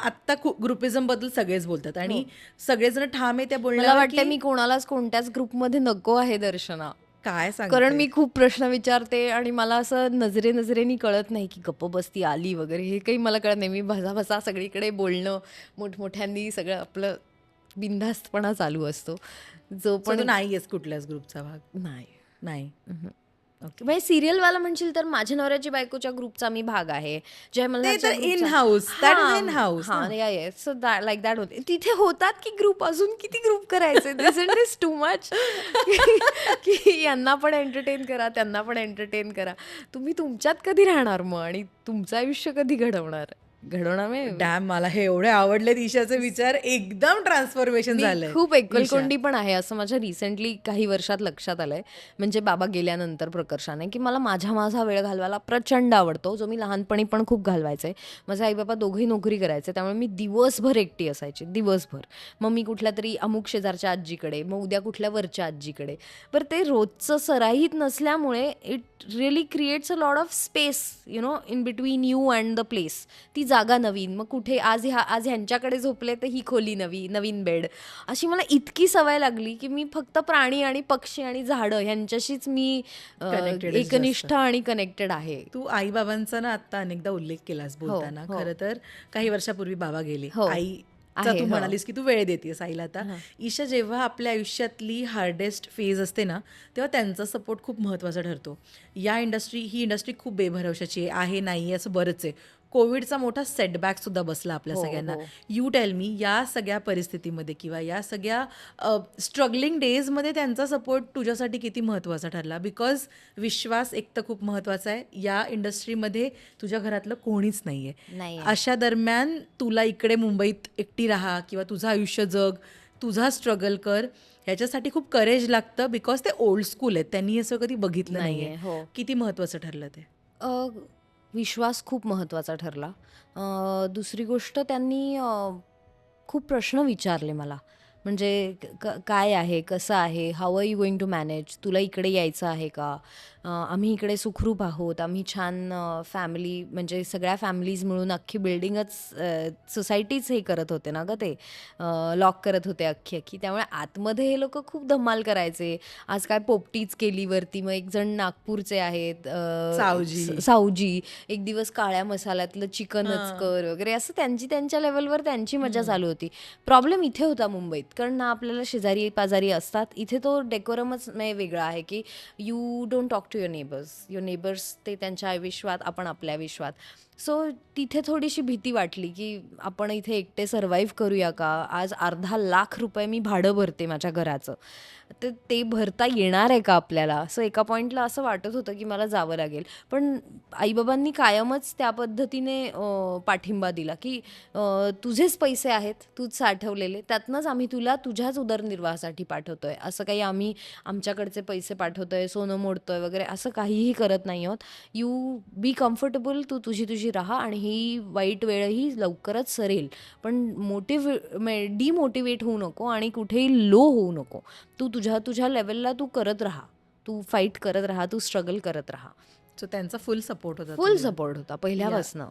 आत्ता ग्रुपिझम बद्दल सगळेच बोलतात आणि हो. सगळेजण ठाम आहे त्या मला बोलण्यावर वाटतं की मी कोणालाच कोणत्याच ग्रुपमध्ये नको आहे दर्शना. काय कारण सांगते. मी खूप प्रश्न विचारते आणि मला असं नजरेनी कळत नाही की गप्प बसती आली वगैरे, हे काही मला कळत नाही. मी भसाभसा सगळीकडे बोलणं, मोठमोठ्यांनी सगळं आपलं बिनधास्तपणा चालू असतो. जो सो तू पण नाहीयेस कुठल्याच ग्रुपचा भाग. नाही. नाही. ओके. म्हणजे सिरियलवाला म्हणशील तर माझ्या नवऱ्याची बायकोच्या ग्रुपचा मी भाग आहे. जय ते मल्हारच्या तर इन ग्रुपचा. हाऊस, दॅट इज इन हां, हाऊस ना. हां. या सो लाइक दॅट होते. तिथे होतात की ग्रुप, अजून किती ग्रुप करायचे? दिसंट दिस टू मच? की यांना पण एंटरटेन करा, त्यांना पण एंटरटेन करा. तुम्ही तुमच्यात कधी राहणार मग आणि तुमचं आयुष्य कधी घडवणार? घडवणार म्हणजे डॅम, मला हे एवढे आवडले ईशाचे विचार. एकदम ट्रान्सफॉर्मेशन मी झालंय खूप ईशा. एकलकोंडी पण आहे असं माझ्या रिसेंटली काही वर्षात लक्षात आलंय. म्हणजे बाबा गेल्यानंतर प्रकर्षाने, की मला माझा वेळ घालवायला प्रचंड आवडतो, जो मी लहानपणी पण खूप घालवायचे. माझे आई बाबा दोघंही नोकरी करायचे, त्यामुळे मी दिवसभर एकटी असायची, दिवसभर. मग मी कुठल्या तरी अमुक शेजारच्या आजीकडे, मग उद्या कुठल्या वरच्या आजीकडे. बरं ते रोजचं सराईत नसल्यामुळे it really creates a lot of space in between you and the place. ती जागा नवीन, मग कुठे आज ह्यांच्याकडे झोपले तर ही खोली नवीन बेड. अशी मला इतकी सवय लागली की मी फक्त प्राणी आणि पक्षी आणि झाडं ह्यांच्याशीच मी कनेक्टेड जास्त. एकनिष्ठ आणि कनेक्टेड आहे. तू आई बाबांचा ना आता अनेकदा उल्लेख केलास हो, बोलताना. हो, खरं तर काही वर्षापूर्वी बाबा गेले. हो. आईचा आहे. तू हो. म्हणालीस की तू वेळ देतेस आईला आता. हां. ईशा, जेव्हा आपल्या आयुष्यातली हार्डेस्ट फेज असते ना, तेव्हा त्यांचा सपोर्ट खूप महत्त्वाचा ठरतो. ही इंडस्ट्री खूप बेभरवशाची आहे, नाही आहे असं बरंच आहे. कोविडचा मोठा सेटबॅक सुद्धा बसला आपल्या हो, सगळ्यांना. हो. यू टेल मी, या सगळ्या परिस्थितीमध्ये किंवा या सगळ्या स्ट्रगलिंग डेजमध्ये त्यांचा सपोर्ट तुझ्यासाठी किती महत्त्वाचा ठरला? बिकॉज विश्वास एक तर खूप महत्त्वाचा आहे. या इंडस्ट्रीमध्ये तुझ्या घरातलं कोणीच नाही आहे. नाहीये. अशा दरम्यान तुला इकडे मुंबईत एकटी राहा किंवा तुझं आयुष्य जग, तुझा स्ट्रगल कर, ह्याच्यासाठी खूप करेज लागतं. बिकॉज ते ओल्ड स्कूल आहेत, त्यांनी असं कधी बघितलं नाही नाहीये. आहे. हो. किती महत्त्वाचं ठरलं ते? अ, विश्वास खूप महत्त्वाचा ठरला. दुसरी गोष्ट, त्यांनी खूप प्रश्न विचारले मला. म्हणजे काय आहे? कसं आहे? How are you going to manage? तुला इकडे यायचं आहे का? आम्ही इकडे सुखरूप आहोत. आम्ही छान फॅमिली, म्हणजे सगळ्या फॅमिलीज मिळून अख्खी बिल्डिंगच, सोसायटीच हे करत होते ना गं ते. लॉक करत होते अख्खी. त्यामुळे आतमध्ये हे लोकं खूप धमाल करायचे. आज काय पोपटीच केली वरती, मग एक जण नागपूरचे आहेत, सावजी. सावजी. एक दिवस काळ्या मसाल्यातलं चिकनच हां. कर वगैरे, असं त्यांच्या लेवलवर त्यांची मजा चालू होती. प्रॉब्लेम इथे होता मुंबईत, कारण ना आपल्याला शेजारी पाजारी असतात. इथे तो डेकोरमच वेगळा आहे की you don't talk to your neighbours ते त्यांच्या विश्वात, आपण आपल्या विश्वात. सो तिथे थोडीशी भीती वाटली की आपण इथे एकटे सर्व्हाइव्ह करूया का? आज ₹2.5 लाख मी भाडं भरते माझ्या घराचं, तर ते भरता येणार आहे का आपल्याला? असं एका पॉईंटला असं वाटत होतं की मला जावं लागेल. पण आईबाबांनी कायमच त्या पद्धतीने पाठिंबा दिला की तुझेच पैसे आहेत, तूच साठवलेले, त्यातनंच आम्ही तुला तुझ्याच उदरनिर्वाहासाठी पाठवतोय. असं काही आम्ही आमच्याकडचे पैसे पाठवतोय, सोनं मोडतोय वगैरे असं काहीही करत नाही आहोत. यू बी कम्फर्टेबल, तू तुझी राहा आणि ही वाईट वेळही लवकरच सरेल. पण डिमोटिवेट होऊ नको आणि कुठेही लो होऊ नको. तू तुझ्या लेवलला तू करत राहा. तू फाईट करत राहा, तू स्ट्रगल करत राहा. सो त्यांचा फुल सपोर्ट होता फुल तुला सपोर्ट होता या पहिल्यापासनं.